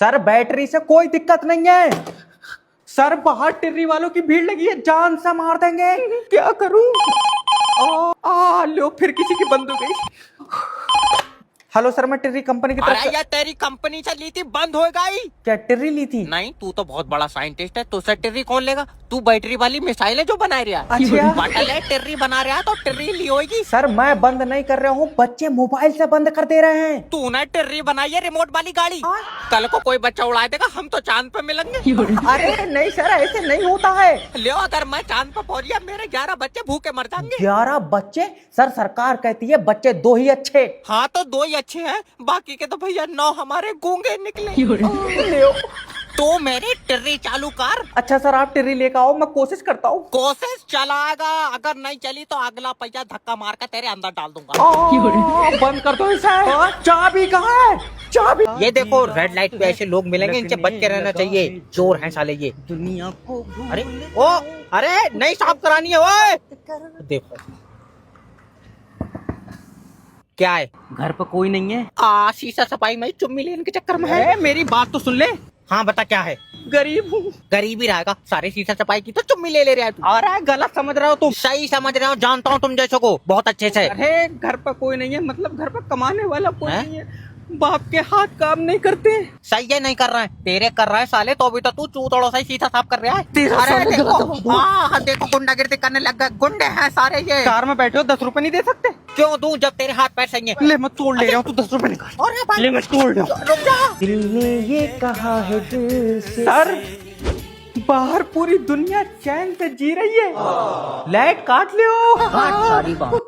Sir battery से कोई दिक्कत नहीं है। सर बाहर टिर्री वालों की भीड़ लगी है, जान से मार देंगे। क्या करूं? लो फिर किसी की बंद हो गई। हेलो सर, मैं टिर्री कंपनी की तरफ अरे यार तेरी कंपनी से ली थी, बंद हो गई। क्या टिर्री ली थी? नहीं, तू तो बहुत बड़ा साइंटिस्ट है, तुझसे टिर्री कौन लेगा? तू बैटरी वाली मिसाइल है जो बना रहा है। अच्छा। बटल है, टिर्री बना रहा है तो टिर्री ली होगी। सर मैं बंद नहीं कर रहा हूँ, बच्चे मोबाइल से बंद कर दे रहे हैं। तूने टिर्री बनाई है रिमोट वाली गाड़ी। कल को कोई बच्चा उड़ा देगा, हम तो चांद पे मिलेंगे। अरे नहीं सर, ऐसे नहीं होता है। ले अगर मैं चांद पे पहुंच गया, मेरे 11 बच्चे भूखे मर जाएंगे। 11 बच्चे? सर सरकार कहती है बच्चे 2 ही अच्छे। हाँ तो 2 ही अच्छे हैं, बाकी के तो भैया 9 हमारे गूंगे निकले। तो मेरी टिर्री चालू कर। अच्छा सर, आप टिर्री लेकर आओ, मैं कोशिश करता हूँ। कोशिश चलाएगा, अगर नहीं चली तो अगला पहिया धक्का मार कर तेरे अंदर डाल दूंगा। बंद कर दो इसे। चाबी कहाँ है? चाबी। ये देखो रेड लाइट पे ऐसे लोग मिलेंगे, इनसे बच के रहना चाहिए। चोर हैं साले ये। दुनिया को अरे ओ, अरे नहीं साफ करानी है ओए। देखो क्या है, घर पर कोई नहीं है। शीशा सफाई में चुम्मी लेने के चक्कर में है। मेरी बात तो सुन ले। हाँ बता क्या है। गरीब हूँ। गरीब ही रहेगा, सारे शीशा सफाई की तो चुम्मी ले रहा है तू। अरे गलत समझ रहे हो तुम। सही समझ रहे हो, जानता हूँ तुम जैसो को बहुत अच्छे से। अरे घर पर कोई नहीं है, मतलब घर पर कमाने वाला कोई हैं? नहीं है। बाप के हाथ काम नहीं करते। सही है, नहीं कर रहा है, तेरे कर रहा है साले, तो अभी तो तू चूतड़ों से शीशा साफ कर रहा है। तेरा अरे साले देखो, गलत हाँ देखो गुंडागिर्दी करने लग गए, गुंडे हैं सारे ये। कार में बैठे हो, 10 रुपए नहीं दे सकते? क्यों दूं जब तेरे हाथ पैर सही है। ले मैं तोड़ ले रहा हूँ, तू 10 रुपए निकाल। अरे भाई, ले मैं तोड़ रहा हूँ। रुक जा। दिल ने ये कहा है दिल से। सर बाहर पूरी दुनिया चैन से जी रही है, लाइट काट लियो। सारी बात।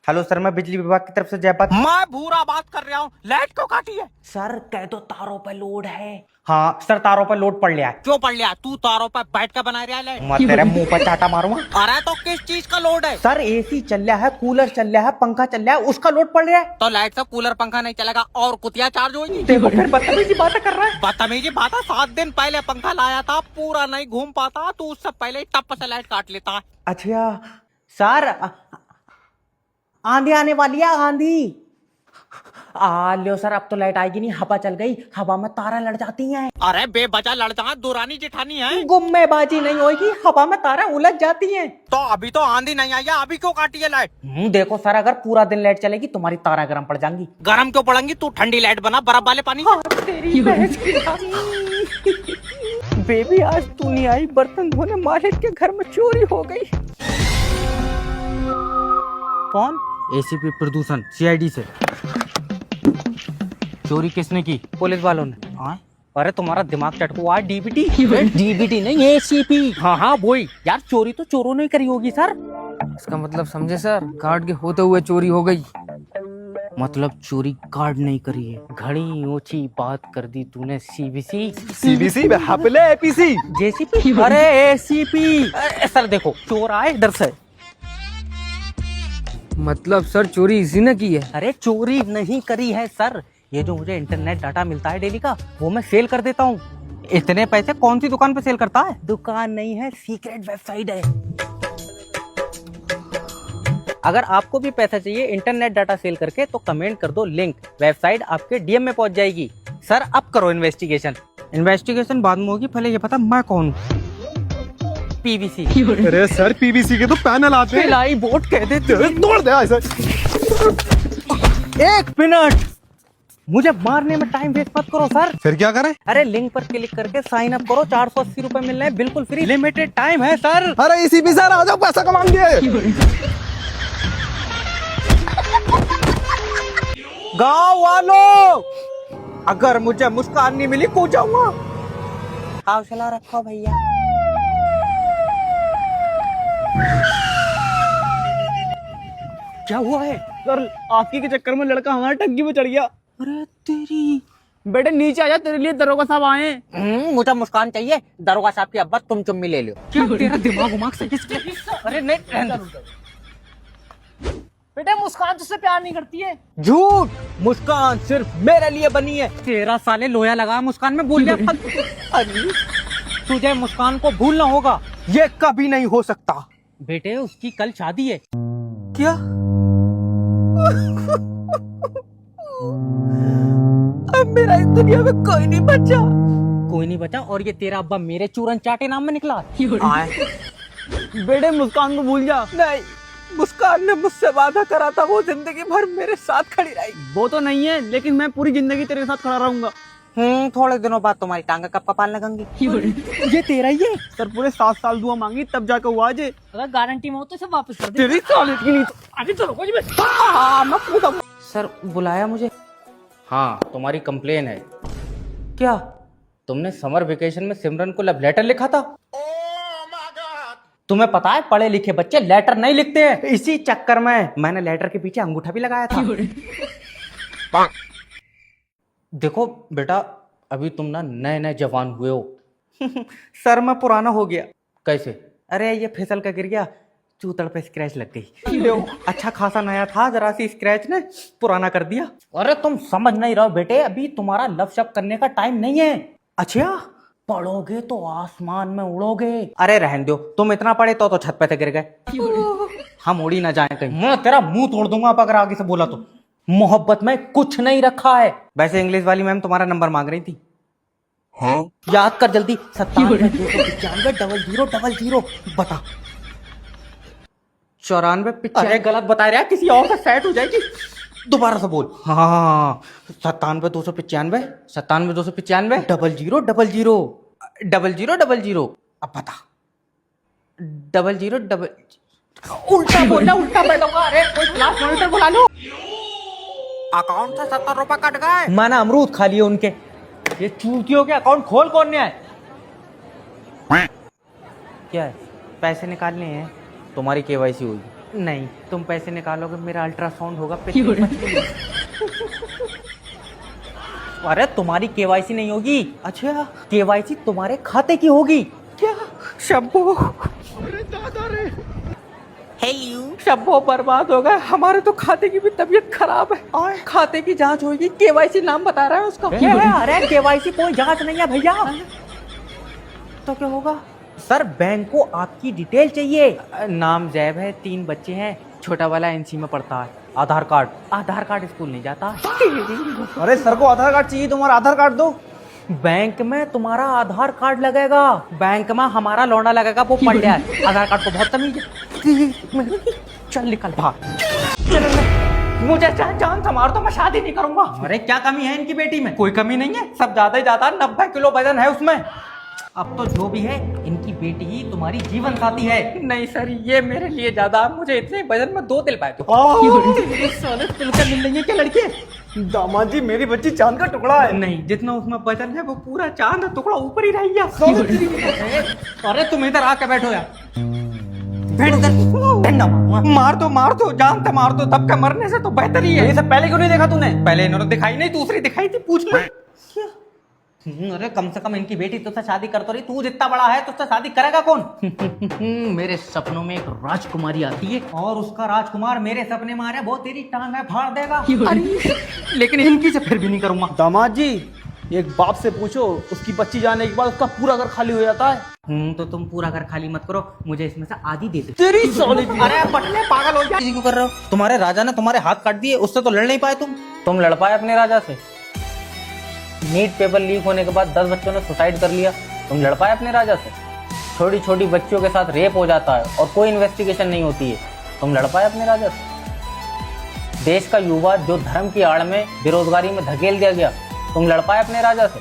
हेलो सर, मैं बिजली विभाग की तरफ से जयपाल। मैं भूरा बात कर रहा हूँ, लाइट क्यों काटी है? सर कह दो तारों पर लोड है। हाँ सर, तारों पर लोड पड़ लिया है। क्यों पड़ लिया? तू तारों पर बैठ कर बना रहा है लाइट। मैं तेरे मुंह पर चाटा मारूंगा। अरे तो किस चीज का लोड है? सर एसी चल रहा है, कूलर चल रहा है, पंखा चल रहा है, उसका लोड पड़ रहा है। तो लाइट से कूलर पंखा नहीं चलेगा और कुतिया चार्ज होगी। देखो फिर बदतमीजी बातें कर रहा है। बदतमीजी बात है, 7 दिन पहले पंखा लाया था, पूरा नहीं घूम पाता, तू उससे पहले ही टप से लाइट काट लेता। अच्छा सर, आंधी आने वाली है, आंधी। लो सर, अब तो लाइट आएगी नहीं, हवा चल गई, हवा में तारा लड़ जाती हैं। अरे बेबजा लड़ जा, दुरानी जिठानी है। गुम्मेबाजी नहीं होगी, हवा में तारा उलझ जाती हैं। तो अभी तो आंधी नहीं आई है, अभी क्यों काटी है लाइट? देखो सर, अगर पूरा दिन लाइट चलेगी तुम्हारी तारा गर्म पड़ जाएंगी। गरम क्यों पड़ेंगी? तू ठंडी लाइट बना बर्फ वाले पानी। तेरी भैंस की बेबी आज तू नहीं आई, बर्तन धोने मालिक के घर में चोरी हो गई। कौन? एसीपी प्रदूषण सीआईडी से। चोरी किसने की? पुलिस वालों ने। हाँ? अरे तुम्हारा दिमाग चटकुआ, डीबीटी। डीबीटी नहीं, एसीपी। हाँ हाँ वही यार, चोरी तो चोरों ने करी होगी सर। इसका मतलब समझे सर, गार्ड के होते हुए चोरी हो गई। मतलब चोरी गार्ड नहीं करी है। घड़ी ऊंची बात कर दी तूने, सीबीसी सीबीसी में हापले एपीसी जेसीपी। अरे एसीपी। सर देखो, चोर आए इधर से। मतलब सर चोरी इसी ने की है? अरे चोरी नहीं करी है सर, ये जो मुझे इंटरनेट डाटा मिलता है डेली का, वो मैं सेल कर देता हूँ। इतने पैसे कौन सी दुकान पे सेल करता है? दुकान नहीं है, सीक्रेट वेबसाइट है। अगर आपको भी पैसा चाहिए इंटरनेट डाटा सेल करके, तो कमेंट कर दो लिंक, वेबसाइट आपके डीएम में पहुंच जाएगी। सर अब करो इन्वेस्टिगेशन। इन्वेस्टिगेशन बाद में होगी, पहले ये पता मैं कौन हूँ। पीवीसी। अरे सर, पीवीसी के तो पैनल आते हैं। पिलाई बोर्ड कह देते हैं। तोड़ दे ऐसा। 1 मिनट, मुझे मारने में टाइम वेस्ट मत करो सर। फिर क्या करें? अरे लिंक पर क्लिक करके साइन अप करो, 480 रुपए मिल रहे हैं बिल्कुल फ्री, लिमिटेड टाइम है सर। अरे एसीपी सर आ जाओ, पैसा कमाएंगे। गांव वालों, अगर मुझे मुस्कान नहीं मिली कूद जाऊंगा। हौसला रखो भैया। क्या हुआ है सर आपकी के चक्कर में लड़का हमारे टंकी में चढ़ गया। अरे तेरी, बेटे नीचे आ जा, तेरे लिए दरोगा साहब आए। मुझे मुस्कान चाहिए, दरोगा साहब की अब्बा तुम चुम्मी ले लो। क्या तेरा दिमाग उमाग से किसके? अरे नहीं, बेटे मुस्कान तुझसे प्यार नहीं करती है। झूठ, मुस्कान सिर्फ मेरे लिए बनी है। तेरा साले लोया लगा मुस्कान में, भूल गया। अरे तुझे मुस्कान को भूलना होगा, ये कभी नहीं हो सकता। बेटे उसकी कल शादी है। क्या? अब मेरा इस दुनिया में कोई नहीं बचा। कोई नहीं बचा और ये तेरा अब्बा मेरे चूरन चाटे नाम में निकला। आए। बेटे मुस्कान को भूल जा। नहीं, मुस्कान ने मुझसे वादा करा था वो जिंदगी भर मेरे साथ खड़ी रहेगी। वो तो नहीं है, लेकिन मैं पूरी जिंदगी तेरे साथ खड़ा रहूंगा। थोड़े दिनों बाद तुम्हारी टांगा कब कपाल लगेंगी। ये तेरा ही है सर, पूरे 7 साल दुआ मांगी तब जाकर हुआ जे। अगर गारंटी में हो तो सब वापस कर दे। तेरी कॉलेज की नहीं तो आगे चलो कुछ भी। मैं पूछा सर बुलाया मुझे? हाँ, तुम्हारी कंप्लेन है। क्या तुमने समर वेकेशन में सिमरन को लव लेटर लिखा था? तुम्हें पता है पढ़े लिखे बच्चे लेटर नहीं लिखते हैं। इसी चक्कर में मैंने लेटर के पीछे अंगूठा भी लगाया था। देखो बेटा, अभी तुम ना नए नए जवान हुए हो। सर मैं पुराना हो गया। कैसे? अरे ये फिसल का गिर गया, चूतड़ पे स्क्रैच लग गई। अच्छा खासा नया था, जरा सी स्क्रैच ने पुराना कर दिया। अरे तुम समझ नहीं रहो बेटे, अभी तुम्हारा लव शप करने का टाइम नहीं है। अच्छा, पढ़ोगे तो आसमान में उड़ोगे। अरे रहने दो, तुम इतना पढ़े तो छत पे से गिर गए। हम उड़ी ना जाए कहीं। मैं तेरा मुंह तोड़ दूंगा अब अगर आगे से बोला तो। मोहब्बत में कुछ नहीं रखा है। वैसे इंग्लिश वाली मैम तुम्हारा नंबर मांग रही थी। हाँ? याद कर जल्दी। 97 बता। 94 अरे गलत बता रहा है, किसी और से सेट हो जाएगी। दोबारा से बोल। हाँ, 97 295 97 295 0000 0000। अब बता। 00 उल्टा बोलना, उल्टा बैठूंगा। अरे कोई क्लास मॉनिटर बुला लो। अकाउंट से 70 रुपए कट गए। माना अमरूद खा लिए उनके। ये चूतियों के अकाउंट खोल कौन ने आए? क्या है? पैसे निकालने हैं। तुम्हारी केवाईसी होगी। नहीं, तुम पैसे निकालोगे मेरा अल्ट्रासाउंड होगा। अरे तुम्हारी केवाईसी नहीं होगी। अच्छा, केवाईसी तुम्हारे खाते की होगी। क्या? शब्बो हेलो। शब्बो बर्बाद हो गए। हमारे तो खाते की भी तबीयत खराब है। और खाते की जांच होगी। केवाईसी नाम बता रहा है उसका। अरे केवाईसी कोई जांच नहीं है भैया। तो क्या होगा? सर बैंक को आपकी डिटेल चाहिए। नाम जैब है, 3 बच्चे हैं, छोटा वाला एनसी में पढ़ता है। आधार कार्ड। आधार कार्ड स्कूल नहीं जाता। अरे सर को आधार कार्ड चाहिए, तुम्हारा आधार कार्ड दो। बैंक में तुम्हारा आधार कार्ड लगेगा। बैंक में हमारा लौंडा लगेगा, वो पढ़ लिया है। आधार कार्ड को बहुत तमीज है। चल निकल भाग। मुझे चाहे जान से मार दो, मैं शादी नहीं करूंगा। अरे क्या कमी है इनकी बेटी में? कोई कमी नहीं है, सब ज्यादा ही ज्यादा 90 किलो वजन है उसमें। अब तो जो भी है, इनकी बेटी ही तुम्हारी जीवन साथी है। नहीं सर, ये मेरे लिए ज्यादा। मुझे इतने वजन में 2 दिल पाए तो। साले तिलका मिल रही है क्या लड़के? दामाद जी, मेरी बच्ची चांद का टुकड़ा है। नहीं, जितना उसमें वजन है वो पूरा चांद का टुकड़ा ऊपर ही रह गया। अरे तुम इधर आके बैठो यार। बैठ इधर। मार दो जान से मार दो, दब के मरने से तो बेहतर ही है। ये सब पहले क्यों नहीं देखा तूने? पहले इन्होंने दिखाई नहीं, दूसरी दिखाई थी। पूछ ले। अरे कम से कम इनकी बेटी तुझसे शादी कर तो रही। तू जितना बड़ा है तुझसे शादी करेगा कौन? मेरे सपनों में एक राजकुमारी आती है और उसका राजकुमार मेरे सपने में आ रहा है। वो तेरी टांग फाड़ देगा। लेकिन इनकी से फिर भी नहीं करूंगा। दामाद जी, एक बाप से पूछो, उसकी बच्ची जाने के बाद उसका पूरा घर खाली हो जाता है। तो तुम पूरा घर खाली मत करो, मुझे इसमें से आधी दे दो। तेरी साली की। अरे पटले पागल हो जा। क्यों कर रहे हो? तुम्हारे राजा ने तुम्हारे हाथ काट दिए, उससे तो लड़ नहीं पाए तुम लड़ पाए अपने राजा से? नीट पेपर लीक होने के बाद 10 बच्चों ने सुसाइड कर लिया, तुम लड़ पाए अपने राजा से? छोटी छोटी बच्चियों के साथ रेप हो जाता है और कोई इन्वेस्टिगेशन नहीं होती है, तुम लड़ पाए अपने राजा से? देश का युवा जो धर्म की आड़ में बेरोजगारी में धकेल दिया गया, तुम लड़ पाए अपने राजा से?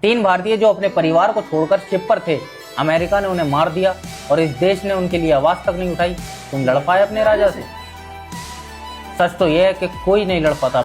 3 भारतीय जो अपने परिवार को छोड़कर शिप पर थे, अमेरिका ने उन्हें मार दिया और इस देश ने उनके लिए आवाज तक नहीं उठाई, तुम लड़ पाए अपने राजा से? सच तो यह है कि कोई नहीं लड़ पाता।